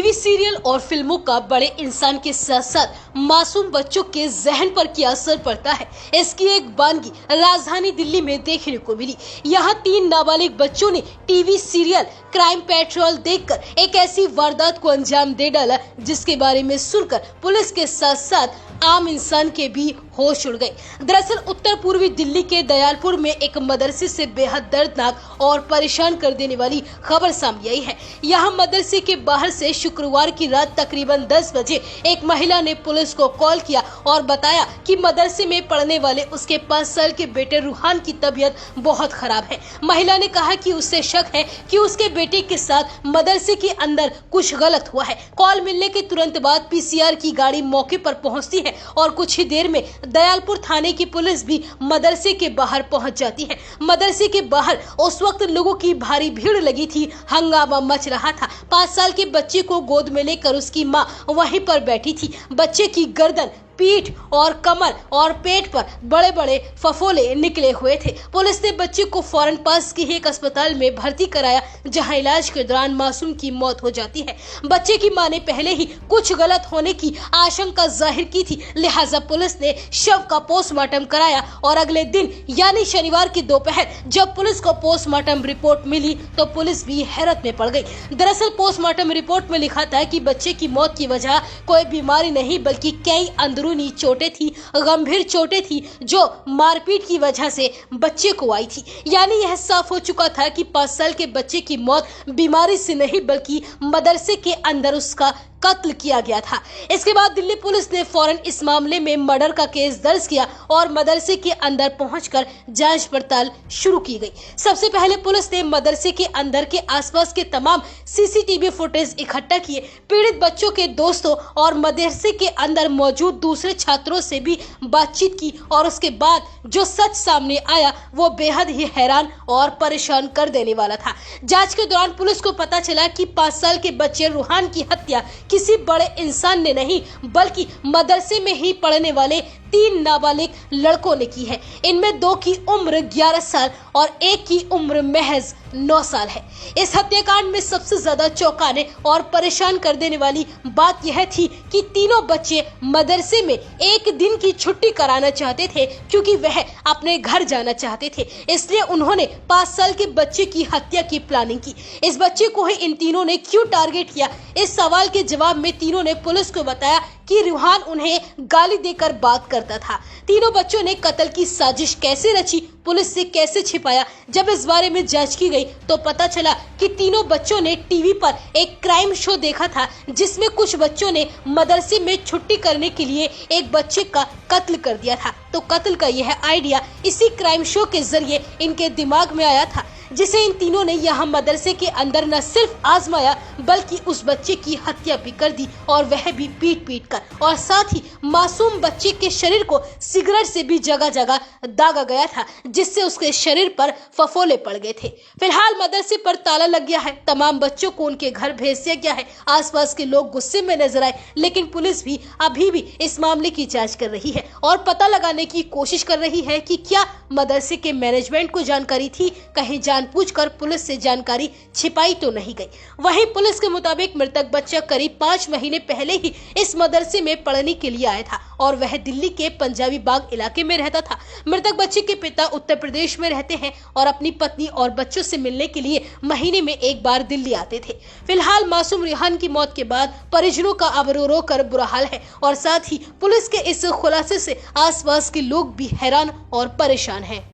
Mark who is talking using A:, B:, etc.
A: TV serial और फिल्मों का बड़े इंसान के साथ साथ मासूम बच्चों के जहन पर क्या असर पड़ता है, इसकी एक वानगी राजधानी दिल्ली में देखने को मिली। यहाँ 3 नाबालिग बच्चों ने टीवी सीरियल क्राइम पेट्रोल देखकर एक ऐसी वारदात को अंजाम दे डाला जिसके बारे में सुनकर पुलिस के साथ साथ आम इंसान के भी होश उड़ गए। दरअसल उत्तर पूर्वी दिल्ली के दयालपुर में एक मदरसे से बेहद दर्दनाक और परेशान कर देने वाली खबर सामने आई है। यहाँ मदरसे के बाहर से शुक्रवार की रात तकरीबन 10 बजे एक महिला ने पुलिस को कॉल किया और बताया कि मदरसे में पढ़ने वाले उसके 5 साल के बेटे रूहान की तबीयत बहुत खराब है। महिला ने कहा कि उसे शक है कि उसके बेटे के साथ मदरसे के अंदर कुछ गलत हुआ है। कॉल मिलने के तुरंत बाद पीसीआर की गाड़ी मौके पर पहुंचती है और कुछ ही देर में दयालपुर थाने की पुलिस भी मदरसे के बाहर पहुंच जाती है। मदरसे के बाहर उस वक्त लोगों की भारी भीड़ लगी थी, हंगामा मच रहा था। 5 साल के बच्चे को गोद में लेकर उसकी मां वहीं पर बैठी थी। बच्चे की गर्दन, पीठ और कमर और पेट पर बड़े बड़े फफोले निकले हुए थे। पुलिस ने बच्चे को फौरन पास के एक अस्पताल में भर्ती कराया, जहां इलाज के दौरान मासूम की मौत हो जाती है। बच्चे की मां ने पहले ही कुछ गलत होने की आशंका जाहिर की थी, लिहाजा पुलिस ने शव का पोस्टमार्टम कराया और अगले दिन यानी शनिवार की दोपहर जब पुलिस को पोस्टमार्टम रिपोर्ट मिली तो पुलिस भी हैरत में पड़ गई। दरअसल पोस्टमार्टम रिपोर्ट में लिखा था कि बच्चे की मौत की वजह कोई बीमारी नहीं बल्कि कई अंदरूनी चोटें थी, गंभीर चोटें थी जो मारपीट की वजह से बच्चे को आई थी। यानी यह साफ हो चुका था कि 5 साल के बच्चे की मौत बीमारी से नहीं बल्कि मदरसे के अंदर उसका कत्ल किया गया था। इसके बाद दिल्ली पुलिस ने फौरन इस मामले में मर्डर का केस दर्ज किया और मदरसे के अंदर पहुंचकर जांच पड़ताल शुरू की गई। सबसे पहले पुलिस ने मदरसे के अंदर के आसपास के तमाम सीसीटीवी फुटेज इकट्ठा किए। पीड़ित बच्चों के दोस्तों और मदरसे के अंदर मौजूद दूसरे छात्रों से भी बातचीत की और उसके बाद जो सच सामने आया वो बेहद ही हैरान और परेशान कर देने वाला था। जांच के दौरान पुलिस को पता चला कि 5 साल के बच्चे रूहान की हत्या किसी बड़े इंसान ने नहीं बल्कि मदरसे में ही पढ़ने वाले 3 नाबालिग लड़कों ने की है। इनमें 2 की उम्र 11 साल और 1 की उम्र महज 9 साल है। इस हत्याकांड में सबसे ज्यादा चौंकाने और परेशान कर देने वाली बात यह थी कि तीनों बच्चे मदरसे में एक दिन की छुट्टी कराना चाहते थे क्योंकि वह अपने घर जाना चाहते थे, इसलिए उन्होंने 5 साल के बच्चे की हत्या की प्लानिंग की। इस बच्चे को ही इन तीनों ने क्यों टारगेट किया, इस सवाल के जवाब में तीनों ने पुलिस को बताया कि रूहान उन्हें गाली देकर बात करता था। तीनों बच्चों ने कत्ल की साजिश कैसे रची, पुलिस से कैसे छिपाया। जब इस बारे में जांच की गई तो पता चला कि तीनों बच्चों ने टीवी पर एक क्राइम शो देखा था जिसमें कुछ बच्चों ने मदरसे में छुट्टी करने के लिए एक बच्चे का कत्ल कर दिया था। तो कत्ल का यह आइडिया इसी क्राइम शो के जरिए इनके दिमाग में आया था, जिसे इन तीनों ने यहाँ मदरसे के अंदर न सिर्फ आजमाया बल्कि उस बच्चे की हत्या भी कर दी और वह भी पीट कर, और साथ ही मासूम बच्चे के शरीर को सिगरेट से भी जगह जगह दागा गया था जिससे उसके शरीर पर फफोले पड़ गए थे। फिलहाल मदरसे पर ताला लग गया है, तमाम बच्चों को उनके घर भेज दिया गया है। आसपास के लोग गुस्से में नजर आए, लेकिन पुलिस भी अभी भी इस मामले की जांच कर रही है और पता लगाने की कोशिश कर रही है कि क्या मदरसे के मैनेजमेंट को जानकारी थी, कहीं जानबूझकर पुलिस से जानकारी छिपाई तो नहीं गई। वहीं पुलिस के मुताबिक मृतक बच्चा करीब 5 महीने पहले ही इस मदरसे में पढ़ने के लिए आया था और वह दिल्ली के पंजाबी बाग इलाके में रहता था। मृतक बच्चे के पिता उत्तर प्रदेश में रहते हैं और अपनी पत्नी और बच्चों से मिलने के लिए महीने में एक बार दिल्ली आते थे। फिलहाल मासूम रूहान की मौत के बाद परिजनों का अब रो रो कर बुरा हाल है और साथ ही पुलिस के इस खुलासे से आसपास के लोग भी हैरान और परेशान हैं।